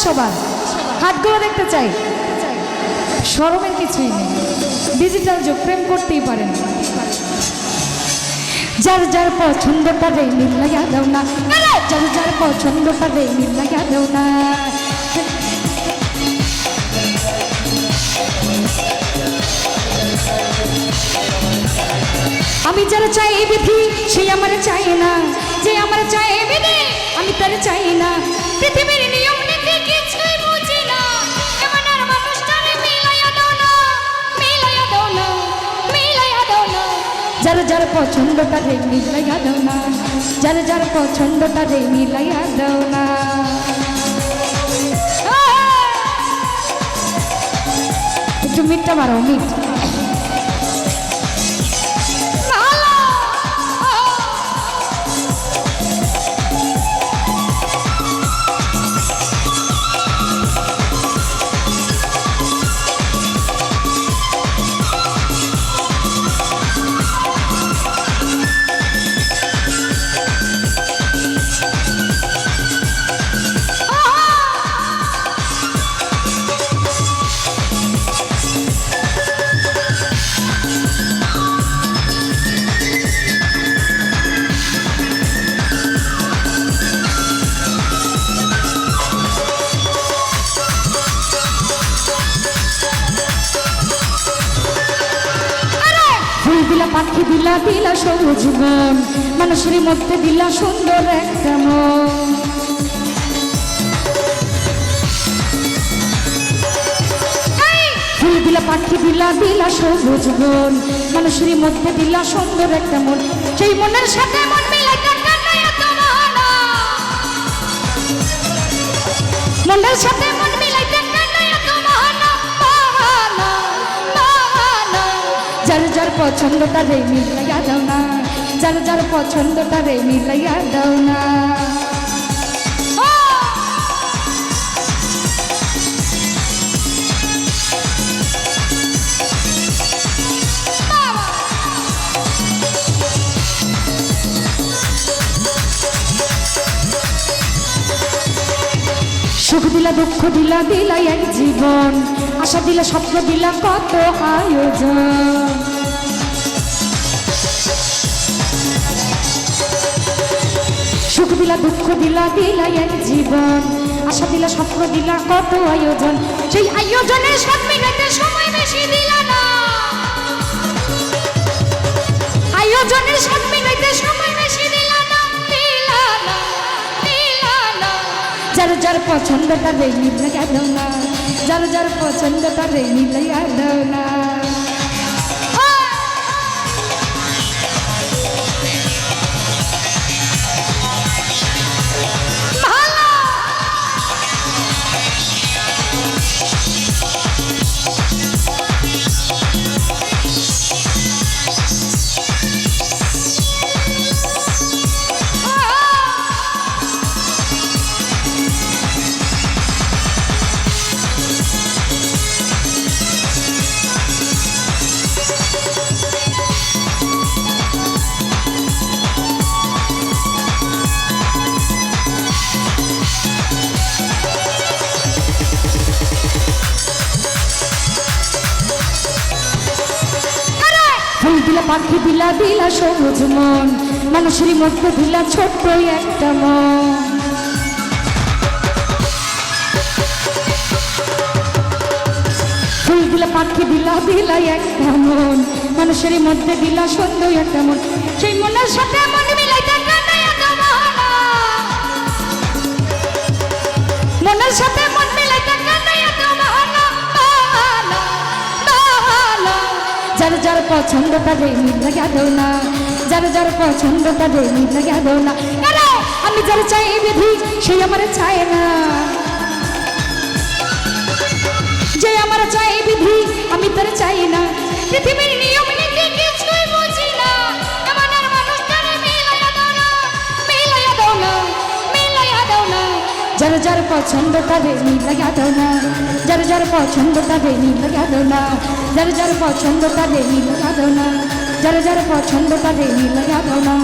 সবার হাতগুলো দেখতে চাই। শরমের কিছুই নেই, ডিজিটাল যুগ, প্রেম করতেই পারেন। যার যার পছন্দটা রে নীল লাগা দাও না, যার যার পছন্দটা রে নীল লাগা দাও না। আমি যারা চাই এই বিধি সে আমার চাই না, যে আমার চাই এই বিধি আমি তার চাই না। পৃথিবীর নিয়ম নীতি কিছুই বুঝি না, এমন আর মানুষটারে মিলাইয়া দাও না, মিলাইয়া দাও না, মিলাইয়া দাও না। যার যার পছন্দটা রে মিলাইয়া দাও না, যার যার পছন্দটা রে মিলাইয়া দাও না। একটু মিটটা মারো, মিট। দিলা পাখি দিলা দিলা সবুজ মন, মানুষের মধ্যে দিলা সুন্দর একটা মন। ফুল দিলা পাখি দিলা দিলা সবুজ মন, মানুষের মধ্যে দিলা সুন্দর একটা মন। সেই মনের সাথে মন মিলাইতে কান্নায় এত বাহানা, মনের সাথে মন মিলাইতে কান্নায় এত বাহানা, বাহানা, বাহানা। যার যার পছন্দটা রে মিলাইয়া দাও না, যার যার পছন্দটা রে মিলাইয়া দাও না। সুখ দিলা দুঃখ দিলা দিলা এক জীবন, আশা দিলা স্বপ্ন দিলা কত আয়োজন। সুখ দিলা দুঃখ দিলা দিলা এক জীবন, আশা দিলা স্বপ্ন দিলা কত আয়োজন। সেই আয়োজনের সব মিলাতে সময় বেশি দিলা না, আয়োজনের সব মিলাতে সময় বেশি দিলা না, দিলা না, দিলা না। যার যার পছন্দটা রে মিলাইয়া দাও না, যার যার পছন্দটা রে মিলাইয়া দাও না। ফুল দিলা পাখি দিলা দিলা সবুজ মন, মানুষের মধ্যে দিলা ছোট্ট একটা মন। ফুল দিলা পাখি দিলা দিলা একটা মন, মানুষের মধ্যে দিলা সুন্দর একটা মন। সেই মনের সাথে মন মিলাইতে কান্নায় এত বাহানা, মনের সাথে মন মিলাইতে কান্নায় এত বাহানা, বাহানা, বাহানা। যার যার পছন্দটা রে মিলাইয়া দাও না, যার যার পছন্দটা রে মিলাইয়া দাও না। আমি যার চাই বিধি সেই আমার চায় না, যে আমার চাই বিধি আমি তার চাই না। পৃথিবীর নিয়ম নীতি কিছুই বুঝি না, এমন আর মানুষটারে মিলাইয়া দাও না, মিলাইয়া দাও না, মিলাইয়া দাও না। যার যার পছন্দটা রে মিলাইয়া দাও না, যার যার পছন্দটা রে মিলাইয়া দাও না, যার যার পছন্দটা রে মিলাইয়া দাও না, যার যার পছন্দটা রে মিলাইয়া দাও না।